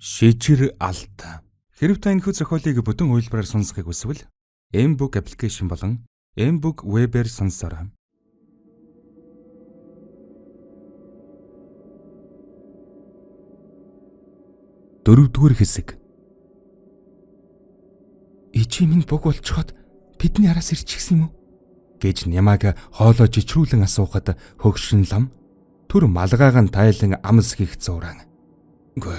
Шижир алт. Хэрэв та энэхүү зохиолыг бүтэн хувилбараар сонсохыг хүсвэл M-Book application болон M-Book Web-ээр сонсороо. Дөрөвдүгээр хэсэг. Ичи минь буг болчиход бидний араас ирчихсэн юм уу? Гэж Нямааг хоолоо жичрүүлэн асуухад хөгшин лам түр малгайган тайлан амс хийх зуран. Гүй.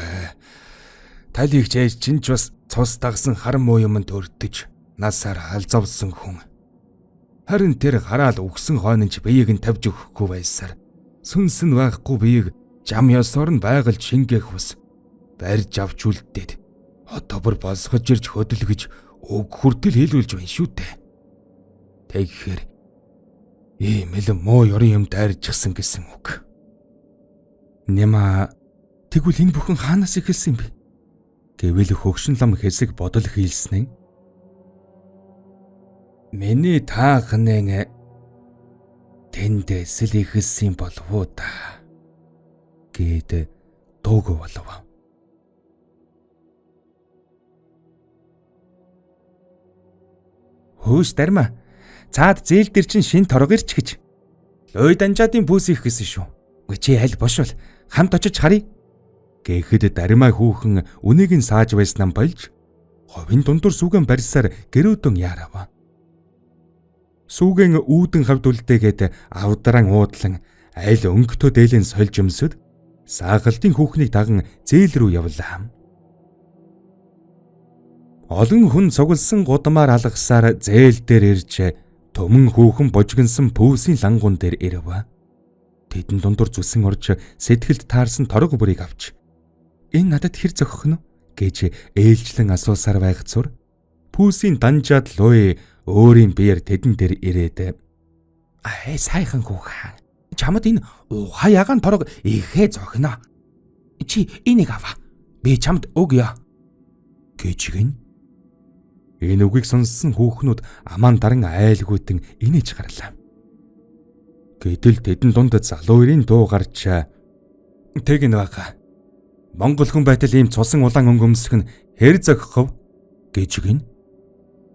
Талийг чээж чинь ч бас цус дагсан хар муу юм төрдөж насаар алзавсан хүн. Харин тэр хараал өгсөн хойнонч биеийг нь тавьж өгөхгүй байсаар сүнс нь байхгүй биеийг жам ёсоор нь байгальж шингээх ус барьж авч үлдээд хотовор босгож ирж хөдөлгөж өг хүртэл хийлүүлж байна шүү дээ. Тэгэхээр ийм л муу ёрын юм дайрчихсан гэсэн үг. Нэма тэгвэл энэ бүхэн хаанаас ихэлсэн юм бэ? Гэвэл хөгшин лам хэсэг бодол хийлснэн. Миний таахнын тэндээс л ихэлсэн болов уу та гэд дууг болов. Хөөс дарма. Цаад зээл дээр чин шин торго ирч гэж. Лой данжаадын бүс их гэсэн шүү. Үгүй чи аль бошвол хамт очиж харъя. Гэхэд дармаа хүүхэн үнийг нь сааж байснаа болж ховын дундуур сүгэн барьсаар гэрөөдөн яарав. Сүгэн үүдэн хавд үлдээгээд авдаран уудлан айл өнгөтөө дээлэн сольж өмсөд саагалтын хүүхнийг даган зээл рүү явлаа. Олон хүн цугласан гудамаар алгасаар зээл дээр ирж төмөн хүүхэн божигнсан пүүсийн лангуун дээр ирэв. Тэдэн дундуур зүсэн орж сэтгэлд таарсан торго бүрийг авч энэ надад хэр зохих нь гэж ээлжлэн асуусаар байхцур пүүсийн данжаад луй өөрийн биеэр тэдэн дээр ирээд сайхан хүүхэн чамд энэ хаягаан торго ихээ зохино. Чи энийг аваа. Би чамд өгье гэж гин. Энэ үгийг сонссон хүүхнүүд аман даран айлгуйтан инээж гарлаа. Гэтэл тэдэн дунд залуу өрийн дуу гарч тэгнэ бага. Монгол хүн байтал ийм цусан улаан өнгөмсөх нь хэр зохихов гэж гин.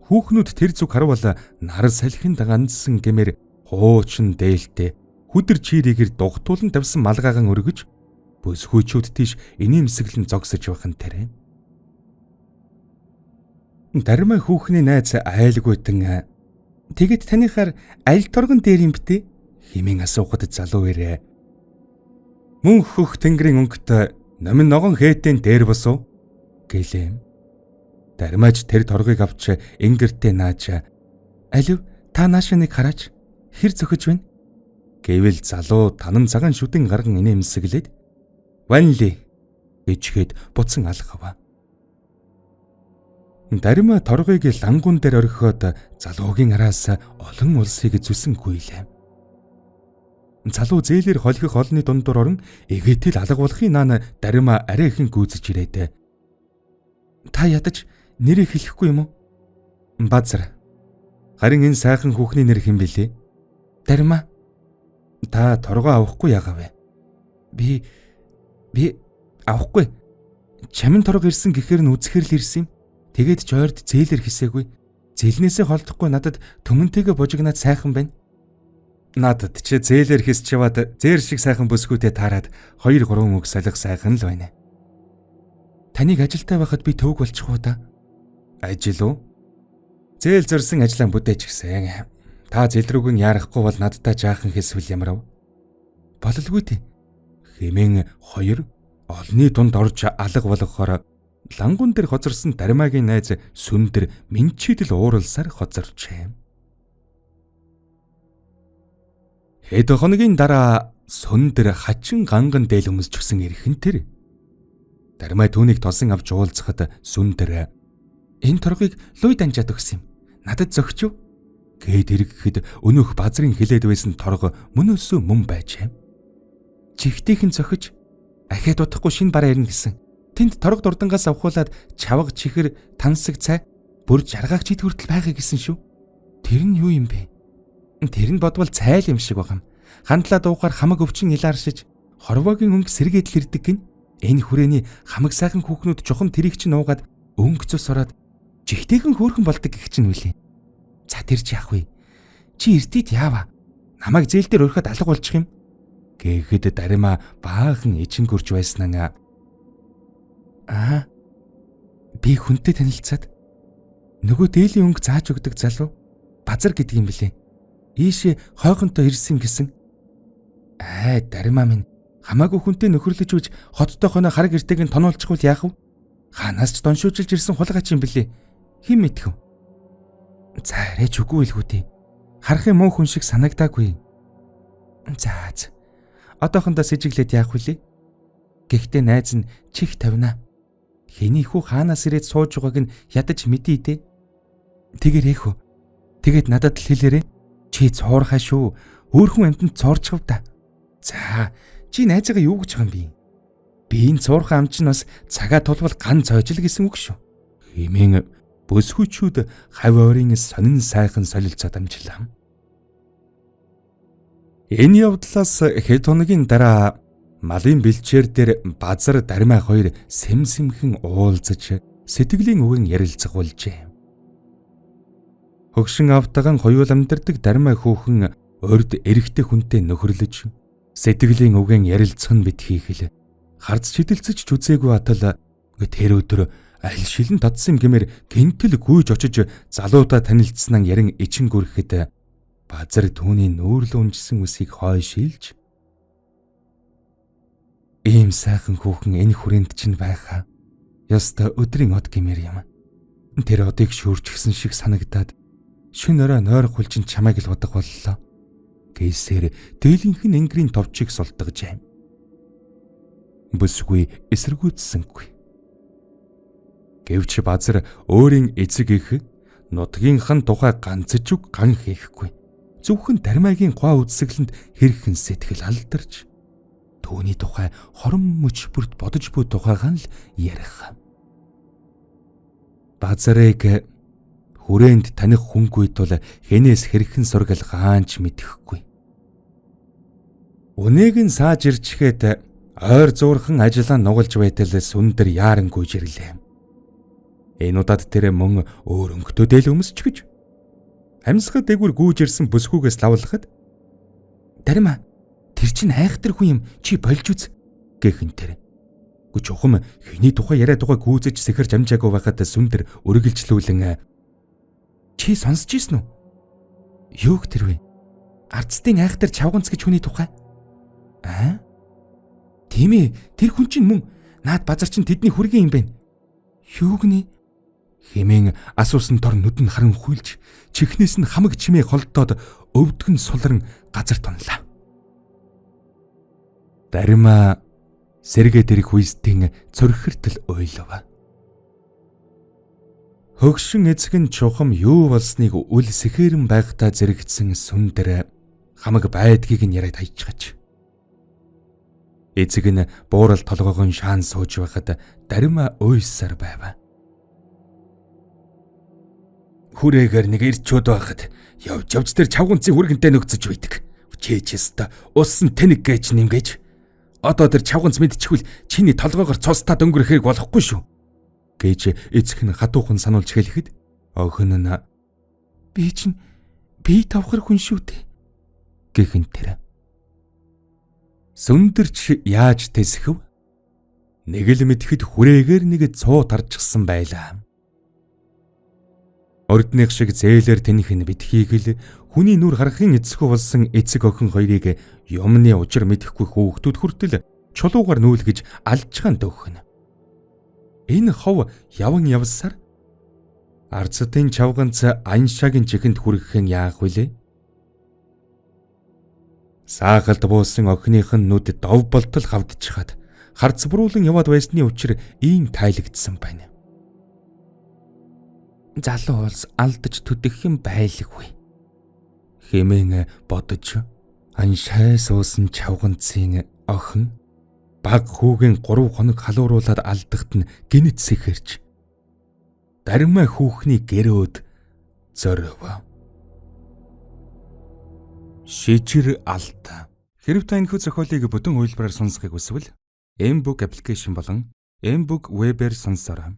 Хүүхнүүд тэр зүг харвал нар салхин ганцсан гэмээр хуучин дээлтэй хүдэр чирийгэр дугтуулан тавьсан малгайган өргөж бүсгүйчүүд тийш инээмсэглэн зогсож байхын тэрэ. Дармаа хүүхний найз айлгуйтан тэгэд таныхаар аль торгон дээр юм бтэ хэмээн асуухад залуу ирээ. Мөн хөх тэнгэрийн өнгөт номин ногон хээтэн дээр босов гэлээ. Дармаач тэр торгыг авч ингэртээ нааж алив та нааш нэг хараач хэр зөхөж байна гэвэл залуу танан цагаан шүдэн гарган инээмсэглээд ванли ичгээд буцан алгав. Дарма торгыг лангуун дээр орхиод залуугийн араас олон улсыг зүсэнгүй лээ. Залуу зээлэр холхих олны дундуур орон эгээтэл алга болохын наана дарма арай ихэн гүйцэж ирээд та ядаж нэрийг хэлэхгүй юм уу? Базар. Харин энэ сайхан хүүхний нэр хэн бэлээ? Дарма. Та торгоо авахгүй яагав вэ? Би авахгүй. Чамин торго ирсэн гэхээр нь үзэхэр л ирсэн юм. Тэгээд жойрд зээлэр хисээгүй. Зэлнээсээ холдохгүй надад төмөнтэйгээ божигнаад сайхан байна. Надад ч зээлэр хисч яваад зээр шиг сайхан бүсгүүтэй таарад 2-3 үг солих сайхан л байна. Таныг ажилтаа байхад би төвөг болчих уу та? Ажил уу? Зээл зөрсөн ажлаа бүдээж гисэн. Та зээл рүүгэн яарахгүй бол надтай жаахан хэсвэл ямарв? Бололгүй тий. Хэмээн хоёр олны дунд орж алга болгохоор лангуун дээр хоцорсон дармаагийн найз сүндэр минчидэл ууралсаар хоцорчээ. Хэд хоногийн дараа сүндэр хачин ганган дээл өмсч гсэн ирхэн тэр. Дармаа түүнийг тосон авч уулзахад сүндэр энэ торгыг луй данжаад өгсөн юм. Надад зөгч юу? Гээд эргэхэд өнөөх базрын хилээд байсан торго мөнөөсөө мөн байжээ. Чихтэйхэн зохиж ахиад удахгүй шинэ бараа ирнэ гэсэн. Тэнд торго дурдангаас авахуулаад чавга чихэр тансаг цай бүр жаргаагч ид хүртэл байгаа гэсэн шүү. Тэр нь юу юм бэ? Тэр нь бодвол цайл юм шиг байгаа юм. Хандлаа дуухаар хамаг өвчин илааршиж хорвоогийн өнгө сэргээд л ирдэг гин. Энэ хүрээний хамаг сайхан хүүхнүүд чухам тэрийг чинь уугаад өнгө цус ороод жигтэйгэн хөөрхөн болдог гэх чинь үлээ. За тэр чи яах вэ? Чи эрдийд яава? Намайг зээл дээр өрхөд алга болчих юм. Гэхэд Дарима баахан ичингөрж байснаа. Би хүнтэй танилцаад нөгөө дээлийн өнгө зааж өгдөг залуу Базар гэдэг юм блэ. Ийшээ хойгонтой ирсэн гэсэн. Дарима минь хамаагүй хүнтэй нөхөрлөж үж хоттой хоноо хараг эртэйг нь тоноолчихвол яах вэ? Ханаас ч доншуулж ирсэн хулгайч юм блэ. Хэн мэдхв? За арайч үгүй л хүүдээ. Харах юм муу хүн шиг санагдаагүй. За. Одоохондоо сэжиглээд яах вүлээ? Гэхдээ найз нь чих тавина. Хэний хүү хаанаас ирээд сууж байгааг нь ядаж мэдээ дээ. Тэгэр эхүү. Тэгээд надад л хэлээрээ. Чи цуурхаа шүү. Өөрхөн амтнд цуурчхав та. За, чи найзаагаа юу гэж байгаа юм бэ? Би энэ цуурхаа ам чинь бас цагаа тулвал ган цойжл гэсэн үг шүү. Хэмээн бөсгүйчүүд хав ойрын сонин сайхан солилцоод амжлаа. Энэ явдлаас хэд хоногийн дараа малын бэлчээр дээр Базар Дарима хоёр сэмсэмхэн уулзаж сэтгэлийн үгэн ярилцгуулжээ. Хөгшин автаган хоёул амьдардаг Дарима хүүхэн урд эрэгтэй хүнтэй нөхөрлөж сэтгэлийн үгэн ярилцах нь битгий хэл харц шидэлцэж үзээгүй атал тэр өдөр аль шилэн татсан гэмээр гинтэл гүйж очиж залуудаа танилцсан ярин ичин гүрэхэд Базар түүний нүүрлө унжсан үсийг хой шилж ийм сайхан хүүхэн энэ хүрээнд чинь байхаа ёстой өдрийн од гэмээр юм. Тэр одыг шүүрчихсэн шиг санагдаад шүн орой нойр хулчин чамайг л бодох боллоо. Гэсээр дээлийнхэн энгэрийн товчийг султгажээ. Бүсгүй эсэргүүцсэнгүй. Гэвч Базар өөрийн эцэг их нутгийнхан тухай ганцж үг ган хийхгүй. Зөвхөн Даримагийн гоо үдсгэлэнд хэрхэн сэтгэл алдарч түүний тухай хорон мөчбөрт бодож буй тухайгаан л ярих. Базарыг хүрээнд таних хүнгүй тул хэнээс хэрхэн сургал гаанч мэдэхгүй. Үнээг нь сааж ирчгээд ойр зуурхан ажиллаа нугалж байтал сүндэр яарангүй ирлээ. Энэ удаад тэр мөн өөр өнгөтэй дээл өмсч гэж амьсгал дээгүр гүйж ирсэн бүсгүйгээс лавлахад Дарима тэр чинь айхтар хүн юм чи болж үз гэхэн тэр. Гүч ухам хэний тухай яриад байгаа гүйзэж сэхэрж амжаагүй байхад сүндэр өргөлжлүүлэн чи сонсч ийсэн үү? Юуг тэр вэ? Арцдын айхтар чавганц гэж хүний тухай? Тийм ээ, тэр хүн чинь мөн наад Базар чинь тэдний хүргийн юм байна. Юуг нэ? Хэмээн асуусан тор нүд нь харан хуйлж, чихнээс нь хамаг чимээ холдоод өвдгөн сулран газар тунлаа. Дарима сэргээ дэрэг хүйстийн цөрхөртөл ойлов. Хөгшин эцэг нь чухам юу болсныг үл сэхэрэн байхдаа зэрэгцсэн сүндэр хамаг байдгийг нь яриад хайчгаж. Эцэг нь буурал толгоогоо шаан сууж байхад Дарима уйсаар байв. Хүрээгээр нэг ирчүүд байхад явж тэр чавганцын хүргэнтэй нөхцөж байдаг. Чээчэста усан тэнэг гэж нэмгэж. Одоо тэр чавганц мэдчихвэл чиний толгоогоор цустаа дөнгөрөхийг болохгүй шүү. Гэж эцэг нь хатуухан сануулж хэлэхэд охин нь би тавхар хүн шүү дээ гэхэн тэр. Сүндэрч яаж тэсэхв? Нэг л мэдхэд хүрээгээр нэг цуу тарчихсан байлаа. Ордных шиг зээлэр тэнх нь битхийг л хүний нүр харахын эцэхүү болсон эцэг охин хоёрыг юмны учир мэдэхгүй хүүхдүүд хүртэл чулуугаар нүүлгэж алжгаан дөхөн. Энэ хов яван явсаар арцатын чавганц аншагийн чихэнд хүрэхин яах вүлээ? Саагалд буусан охиных нь нүд дов болтол хавдчихад харц буруулан яваад байсны учир ийм тайлагдсан байна. Залуу улс алдаж төдөх юм байлгүй хэмээн бодож аншай суусан чавганцын охин баг хүүгийн 3 хоног халууруулаад алдахт нь гинэт сэхэрч Дарима хүүхний гэрөөд зорив. Шижир алт. Хэрэв та энэхүү зохиолыг бүтэн үйлбэрээр сонсохыг хүсвэл M-Book аппликейшн болон M-Book Web-ээр сонссороо.